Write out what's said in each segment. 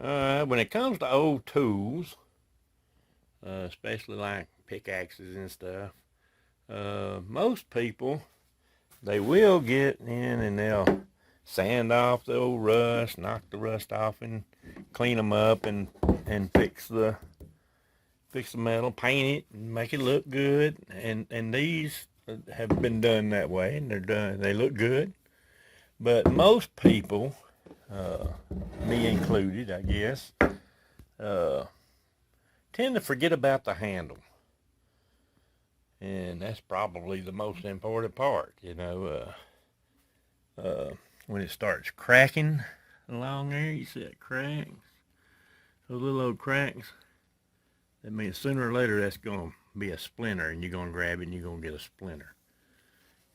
When it comes to old tools, especially like pickaxes and stuff, most people, they will get in and they'll sand off the old rust, knock the rust off, and clean them up and fix the metal, paint it, and make it look good. And these have been done that way, and they're done. They look good. But most people, uh, me included, I guess, uh, tend to forget about the handle, and that's probably the most important part. When it starts cracking along there, you see that cracks, those little old cracks. That means sooner or later that's going to be a splinter, and you're going to grab it and you're going to get a splinter.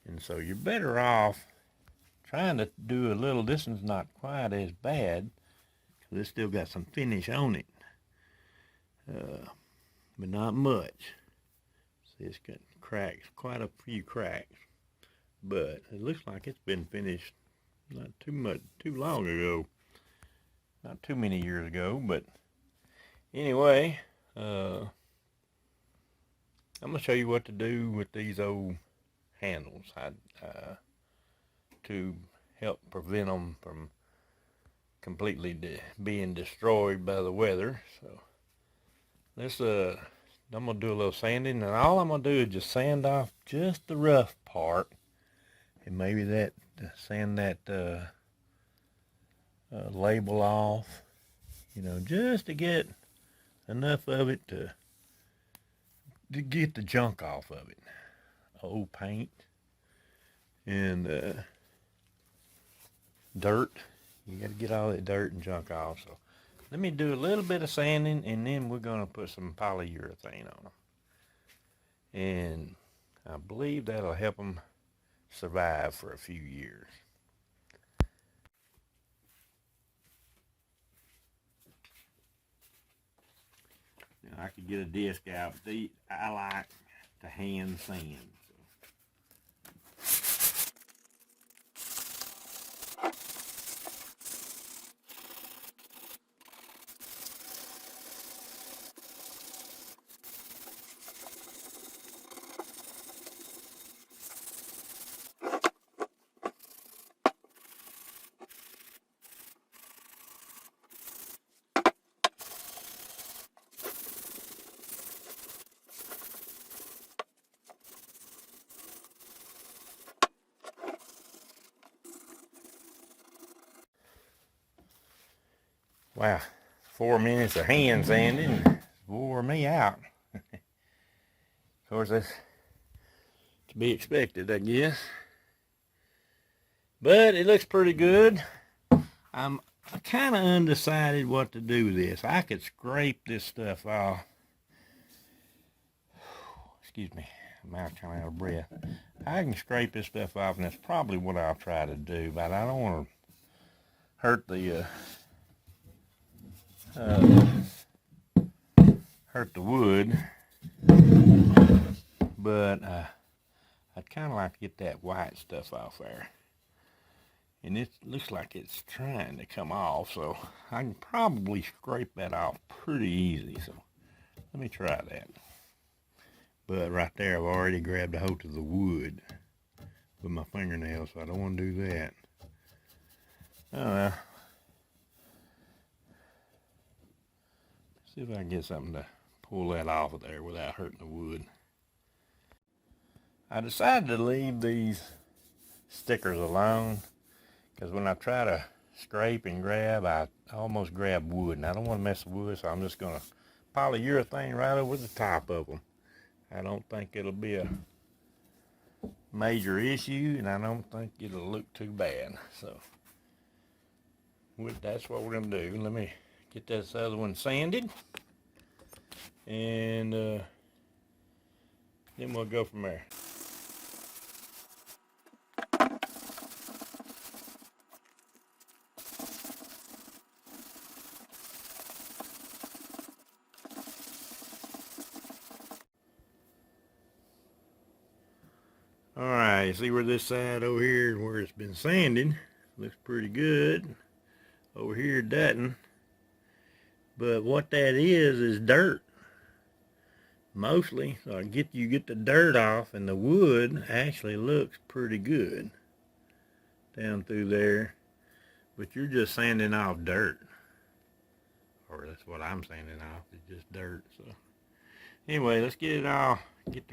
And so you're better off trying to do a little. This one's not quite as bad because it's still got some finish on it, but not much. See, it's got cracks, quite a few cracks, but it looks like it's been finished not too long ago, not too many years ago. But anyway, I'm gonna show you what to do with these old handles to help prevent them from completely being destroyed by the weather. So let's I'm gonna do a little sanding, and all I'm gonna do is just sand off just the rough part, and maybe sand that label off, just to get enough of it to get the junk off of it, old paint and dirt. You got to get all that dirt and junk off. So let me do a little bit of sanding, and then we're going to put some polyurethane on them. And I believe that'll help them survive for a few years. Now I could get a disc out, but I like to hand sand. Wow, 4 minutes of hand sanding wore me out. Of course, that's to be expected, I guess. But it looks pretty good. I'm kind of undecided what to do with this. I could scrape this stuff off. Excuse me, I'm kind of out of breath. I can scrape this stuff off, and that's probably what I'll try to do. But I don't want to hurt the wood, but I'd kind of like to get that white stuff off there, and it looks like it's trying to come off, so I can probably scrape that off pretty easy. So let me try that. But right there, I've already grabbed a hold of the wood with my fingernails, so I don't want to do that. Oh well. See if I can get something to pull that off of there without hurting the wood. I decided to leave these stickers alone because when I try to scrape and grab, I almost grab wood, and I don't want to mess with wood, so I'm just going to polyurethane right over the top of them. I don't think it'll be a major issue, and I don't think it'll look too bad. So that's what we're going to do. Let me get this other one sanded, and then we'll go from there. Alright, see where this side over here, where it's been sanded, looks pretty good. Over here it doesn't. But what that is dirt. Mostly, so you get the dirt off, and the wood actually looks pretty good down through there. But you're just sanding off dirt, or that's what I'm sanding off. It's just dirt. So anyway, let's get the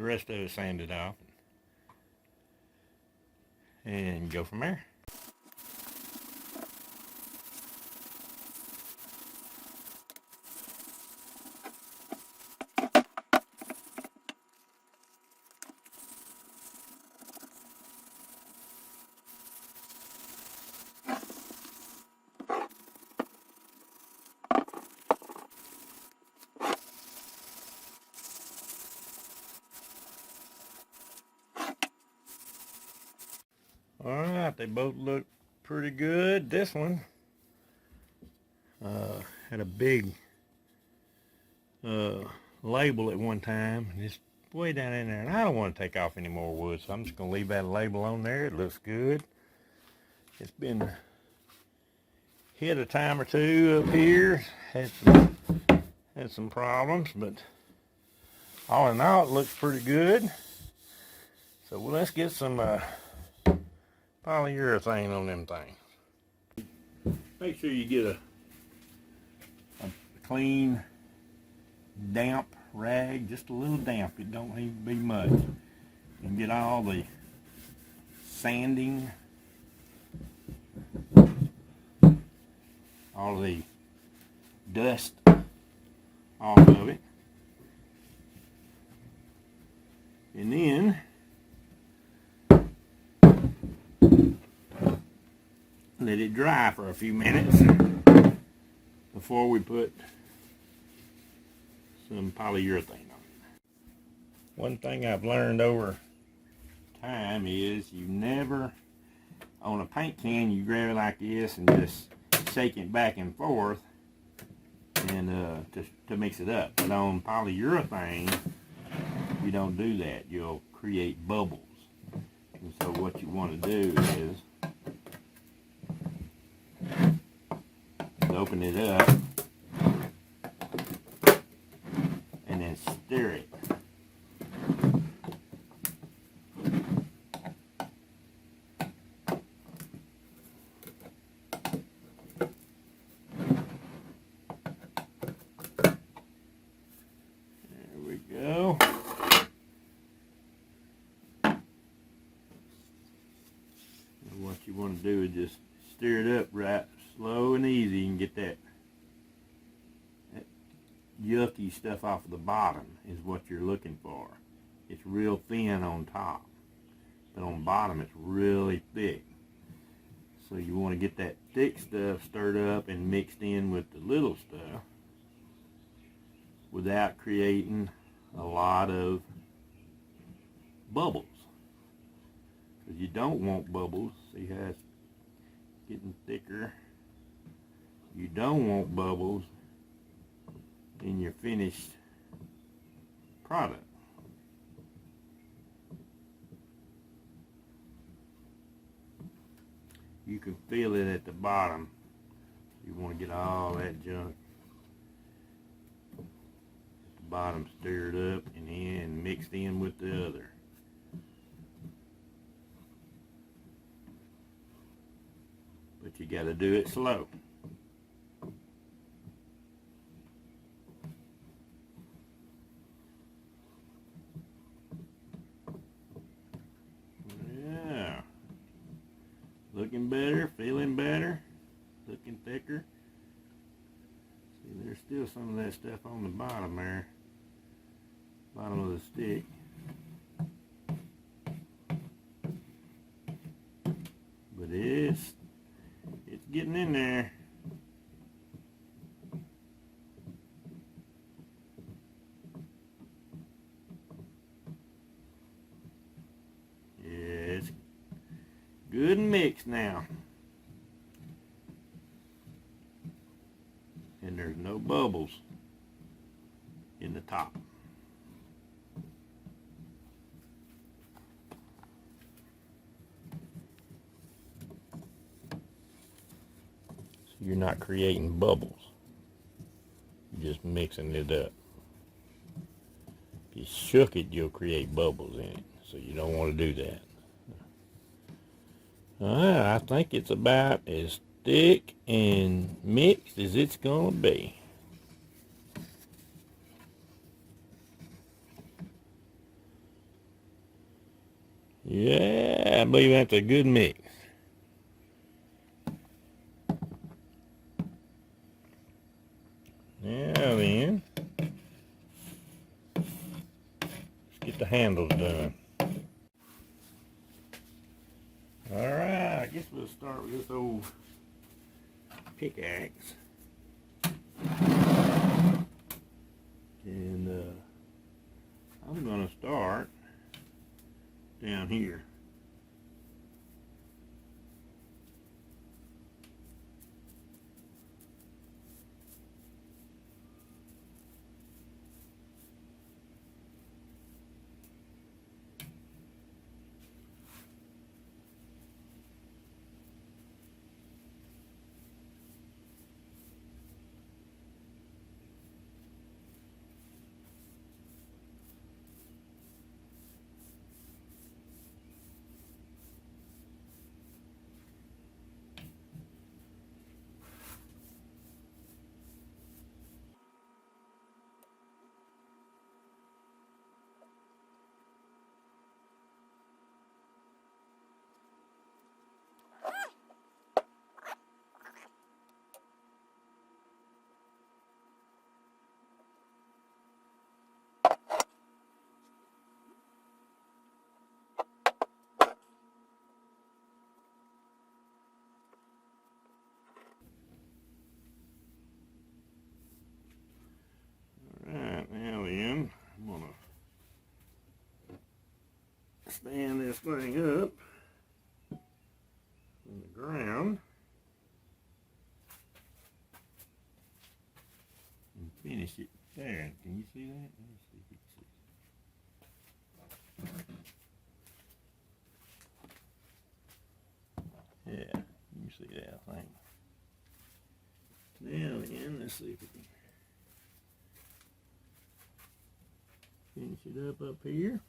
rest of it sanded off, and go from there. Alright, they both look pretty good. This one had a big label at one time, and it's way down in there, and I don't want to take off any more wood, so I'm just going to leave that label on there. It looks good. It's been hit a time or two up here, had some problems, but all in all it looks pretty good. So let's get some polyurethane on them things. Make sure you get a clean, damp rag, just a little damp. It don't need to be much. And get all the sanding, all the dust off of it. And then let it dry for a few minutes before we put some polyurethane on it. One thing I've learned over time is you never, on a paint can, you grab it like this and just shake it back and forth and to mix it up. But on polyurethane, you don't do that. You'll create bubbles. And so what you want to do is open it up and then stir it. There we go. And what you want to do is just stir it up right slow and easy and get that yucky stuff off of the bottom is what you're looking for. It's real thin on top, but on bottom it's really thick. So you want to get that thick stuff stirred up and mixed in with the little stuff without creating a lot of bubbles. Because you don't want bubbles. See how it's getting thicker? You don't want bubbles in your finished product. You can feel it at the bottom. You want to get all that junk at the bottom stirred up and then mixed in with the other. But you got to do it slow. Yeah. Looking better, feeling better, looking thicker. See, there's still some of that stuff on the bottom there. Bottom of the stick. But it's getting in there. Yeah, it's good and mixed now. And there's no bubbles in the top. So you're not creating bubbles. Just mixing it up. If you shook it, you'll create bubbles in it, so you don't want to do that. I think it's about as thick and mixed as it's gonna be. Yeah, I believe that's a good mix. Now then, let's get the handles done. Alright, I guess we'll start with this old pickaxe. And I'm gonna start down here. Alright, now then, I'm gonna stand this thing up on the ground and finish it there. Can you see that? Let me see if you can see. Yeah, you see that, I think. Now then, let's see if we can finish it up here.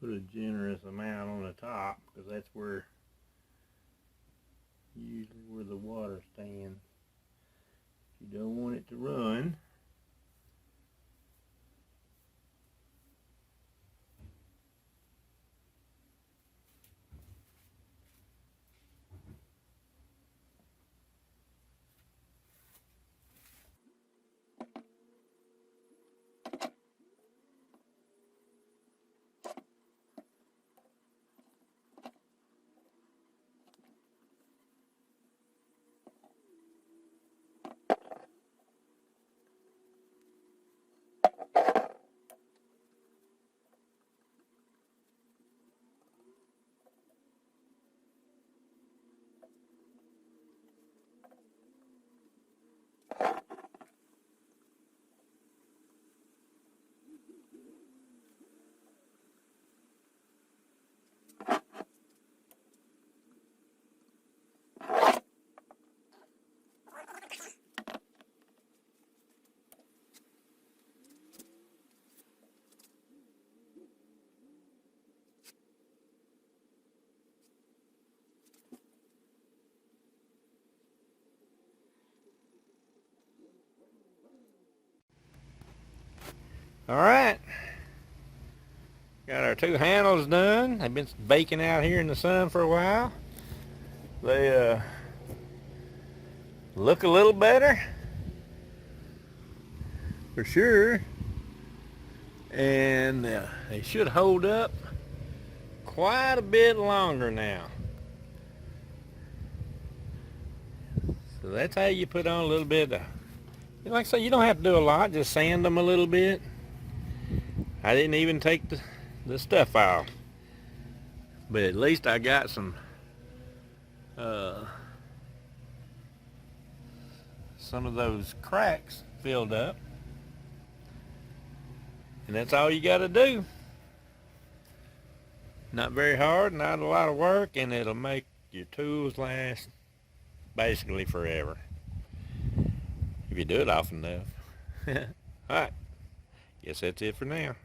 Put a generous amount on the top because that's where usually where the water stands. You don't want it to run. All right, Got our two handles done. They've been baking out here in the sun for a while. They look a little better, for sure. And they should hold up quite a bit longer now. So that's how you put on a little bit of, like I say, you don't have to do a lot, just sand them a little bit. I didn't even take the stuff off, but at least I got some of those cracks filled up, and that's all you got to do. Not very hard, not a lot of work, and it'll make your tools last basically forever if you do it often enough. Alright, guess that's it for now.